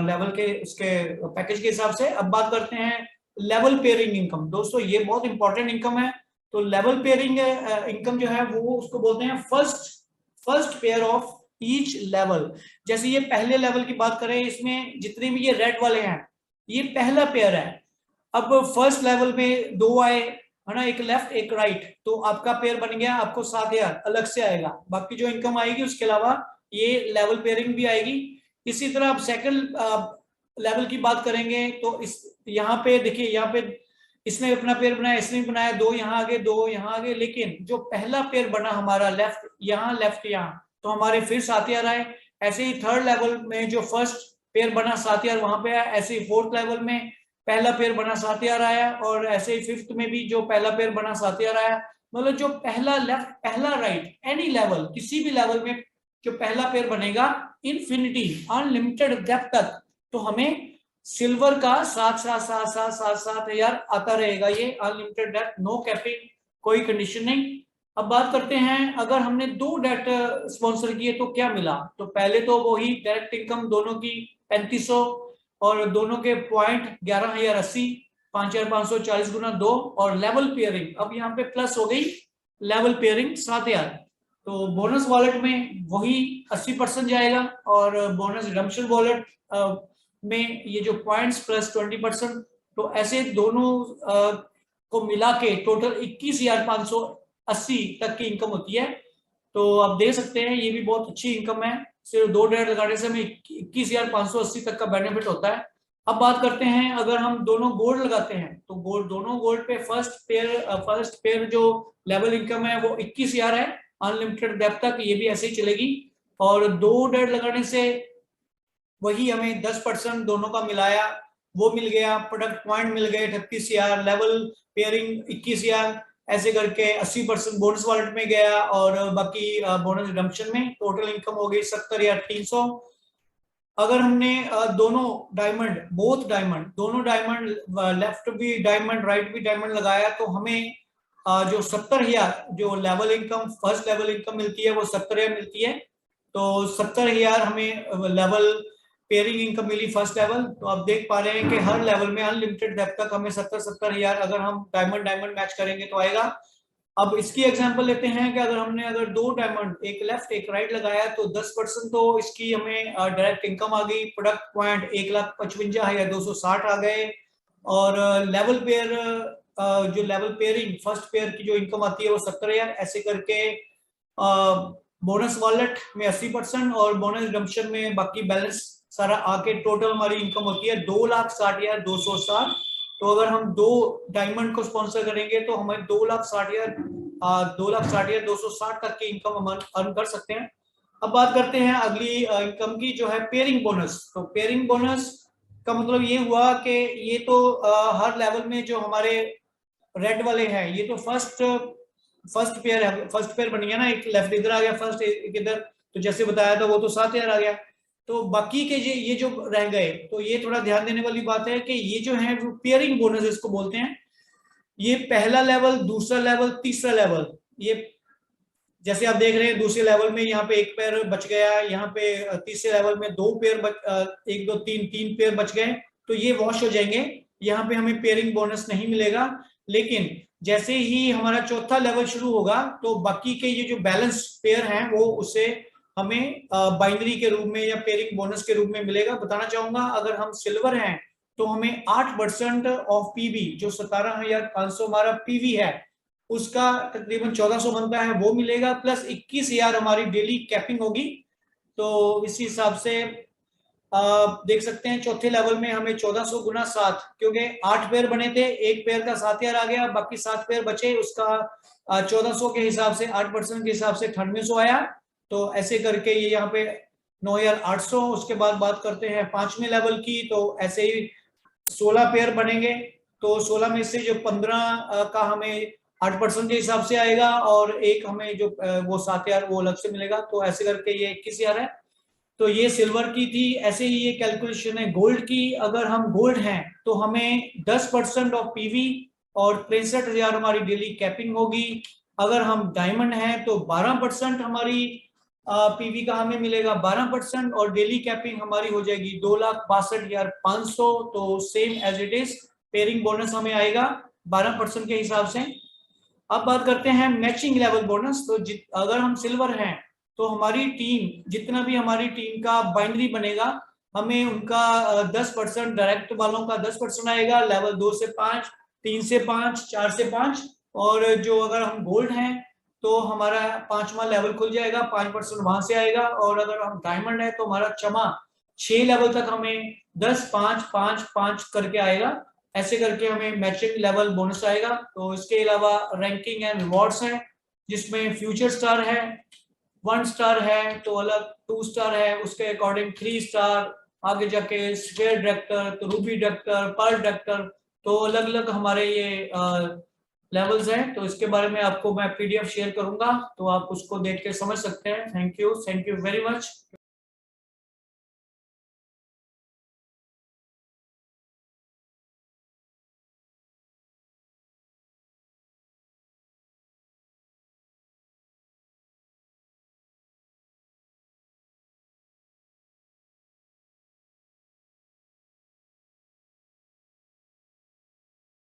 लेवल के उसके पैकेज के हिसाब से। अब बात करते हैं लेवल पेयरिंग इनकम। दोस्तों ये बहुत इंपॉर्टेंट इनकम है। तो लेवल पेयरिंग इनकम जो है वो उसको बोलते हैं first pair of each level. जैसे ये पहले लेवल की बात करें, इसमें जितने भी ये रेड वाले हैं ये पहला पेयर है। अब फर्स्ट लेवल में दो आए है ना, एक लेफ्ट एक राइट, तो आपका पेयर बन गया, आपको 7,000 अलग से आएगा। बाकी जो इनकम आएगी उसके अलावा ये लेवल पेयरिंग भी आएगी। इसी तरह आप सेकंड लेवल की बात करेंगे तो इस यहाँ पे देखिए, यहाँ पे इसने अपना पेयर बनाया, इसने बनाया, दो यहाँ आगे दो यहाँ आगे, लेकिन जो पहला पेयर बना हमारा लेफ्ट यहाँ, तो हमारे फिर 7,000 आए। ऐसे ही थर्ड लेवल में जो फर्स्ट पेयर बना 7,000 वहां पे आया, ऐसे ही फोर्थ लेवल में पहला पेयर बना 7,000 आया, और ऐसे ही फिफ्थ में भी जो पहला पेयर बना 7,000 आया। मतलब जो पहला लेफ्ट पहला राइट एनी लेवल, किसी भी लेवल में जो पहला पेयर बनेगा इनफिनिटी अनलिमिटेड डेप्थ तक, तो हमें सिल्वर का 7,7,7,7,7,7,000 आता रहेगा। ये अनलिमिटेड डेप्थ, नो कैपिंग, कोई कंडीशन नहीं। अब बात करते हैं, अगर हमने दो डायरेक्ट स्पॉन्सर किए तो क्या मिला। तो पहले तो वही डायरेक्ट इनकम दोनों की 3,500, और दोनों के पॉइंट 11,080, 5,540 गुना 2, और लेवल पेयरिंग अब यहाँ पे प्लस हो गई, लेवल पेयरिंग 7,000। तो बोनस वॉलेट में वही 80% जाएगा, और बोनस रिडम्पशन वॉलेट में ये जो पॉइंट्स प्लस 20%। तो ऐसे दोनों को मिला के टोटल 21,580 तक की इनकम होती है। तो आप देख सकते हैं ये भी बहुत अच्छी इनकम है। सिर्फ दो डायरेक्ट लगाने से हमें 21,580 तक का बेनिफिट होता है। अब बात करते हैं, अगर हम दोनों गोल्ड लगाते हैं तो दोनों गोल्ड पे फर्स्ट पेयर जो लेवल इनकम है वो 21,000 है, अनलिमिटेड डेप्थ तक ये भी ऐसे ही चलेगी। और दो डायरेक्ट लगाने से वही हमें 10% दोनों का मिलाया वो मिल गया, प्रोडक्ट पॉइंट मिल गए 38,000, लेवल पेयरिंग 21,000, ऐसे करके 80% बोनस वॉलेट में गया और बाकी बोनस रिडम्पशन में टोटल इनकम हो गई 70,300। अगर हमने दोनों डायमंड दोनों डायमंड, लेफ्ट भी डायमंड राइट भी डायमंड लगाया तो हमें जो 70,000 जो level income, first level income मिलती है वो 70,000 मिलती है। तो 70,000 हमें लेवल पेयरिंग इनकम मिली फर्स्ट लेवल। तो आप देख पा रहे हैं कि हर लेवल में अनलिमिटेड डेप्थ तक हमें 70,000 अगर हम डायमंड डायमंड मैच करेंगे तो आएगा। अब इसकी एग्जांपल लेते हैं कि अगर दो डायमंड, एक लेफ्ट एक राइट लगाया तो 10% तो इसकी हमें डायरेक्ट इनकम आ गई। प्रोडक्ट पॉइंट 1,55,260 आ गए। और लेवल पेयर, जो लेवल पेयरिंग फर्स्ट पेयर की जो इनकम आती है वो 70,000, ऐसे करके बोनस वॉलेट में 80% और बोनस रिडम्पशन में बाकी बैलेंस सारा आके टोटल हमारी इनकम होती है 2,60,260। तो अगर हम दो डायमंड को स्पॉन्सर करेंगे तो हमें 2,60,260 तक की इनकम हम अर्न कर सकते हैं। अब बात करते हैं अगली इनकम की, जो है पेयरिंग बोनस। तो पेयरिंग बोनस का मतलब ये हुआ कि ये तो हर लेवल में जो हमारे रेड वाले हैं, ये तो फर्स्ट पेयर है, फर्स्ट पेयर बन गया ना, एक लेफ्ट इधर आ गया फर्स्ट, एक इधर, तो जैसे बताया था वो तो 7,000 आ गया। तो बाकी के ये जो रह गए, तो ये थोड़ा ध्यान देने वाली बात है कि ये जो है वो पेयरिंग बोनस इसको बोलते हैं। ये पहला लेवल, दूसरा लेवल, तीसरा लेवल, ये जैसे आप देख रहे हैं दूसरे लेवल में यहाँ पे एक पेयर बच गया, यहाँ पे तीसरे लेवल में दो पेयर एक दो तीन तीन पेयर बच गए, तो ये वॉश हो जाएंगे, यहाँ पे हमें पेयरिंग बोनस नहीं मिलेगा। लेकिन जैसे ही हमारा चौथा लेवल शुरू होगा तो बाकी के ये जो बैलेंस पेयर हैं वो उसे हमें बाइनरी के रूप में या पेयरिंग बोनस के रूप में मिलेगा। बताना चाहूंगा, अगर हम सिल्वर हैं तो हमें 8% ऑफ पीवी, जो 17,500 हमारा पीवी है उसका तकरीबन 1,400 बनता है, वो मिलेगा, प्लस 21,000 हमारी डेली कैपिंग होगी। तो इस हिसाब से देख सकते हैं चौथे लेवल में हमें 1,400 गुना 7, क्योंकि 8 पेयर बने थे, एक पेयर का 7,000 आ गया, बाकी 7 पेयर बचे, उसका 1,400 के हिसाब से 8% के हिसाब से 9800 आया। तो ऐसे करके ये यहाँ पे 9,800। उसके बाद बात करते हैं पांचवें लेवल की, तो ऐसे ही 16 पेयर बनेंगे, तो 16 में से जो 15 का हमें 8% के हिसाब से आएगा और एक हमें जो वो 7,000 वो अलग से मिलेगा। तो ऐसे करके ये 21,000 है। तो ये सिल्वर की थी। ऐसे ही ये कैलकुलेशन है गोल्ड की। अगर हम गोल्ड हैं तो हमें 10% ऑफ पीवी और 63,000 हमारी डेली कैपिंग होगी। अगर हम डायमंड हैं तो 12% हमारी पीवी का हमें मिलेगा 12%, और डेली कैपिंग हमारी हो जाएगी 2,62,500। तो same as it is pairing bonus हमें आएगा 12% के हिसाब से। अब बात करते हैं मैचिंग लेवल बोनस। तो अगर हम सिल्वर हैं तो हमारी टीम, जितना भी हमारी टीम का बाइनरी बनेगा, हमें उनका 10% डायरेक्ट वालों का 10% आएगा, लेवल 2 से 5, 3 से 5, 4 से 5। और जो अगर हम गोल्ड हैं तो हमारा 5वां लेवल खुल जाएगा, 5% वहां से आएगा। और अगर हम डायमंड है तो हमारा 6 लेवल तक हमें 10, 5, 5, 5 करके आएगा। ऐसे करके हमें मैचिंग लेवल बोनस आएगा। तो इसके अलावा रैंकिंग एंड रिवॉर्ड्स है, जिसमें फ्यूचर स्टार है, 1 स्टार है तो अलग, 2 स्टार है उसके अकॉर्डिंग 3 स्टार, आगे जाके स्फीयर डायरेक्टर, तो रूबी डायरेक्टर, पर्ल डायरेक्टर, तो अलग अलग हमारे ये लेवल्स हैं। तो इसके बारे में आपको मैं पीडीएफ शेयर करूंगा, तो आप उसको देख के समझ सकते हैं। Thank you very much.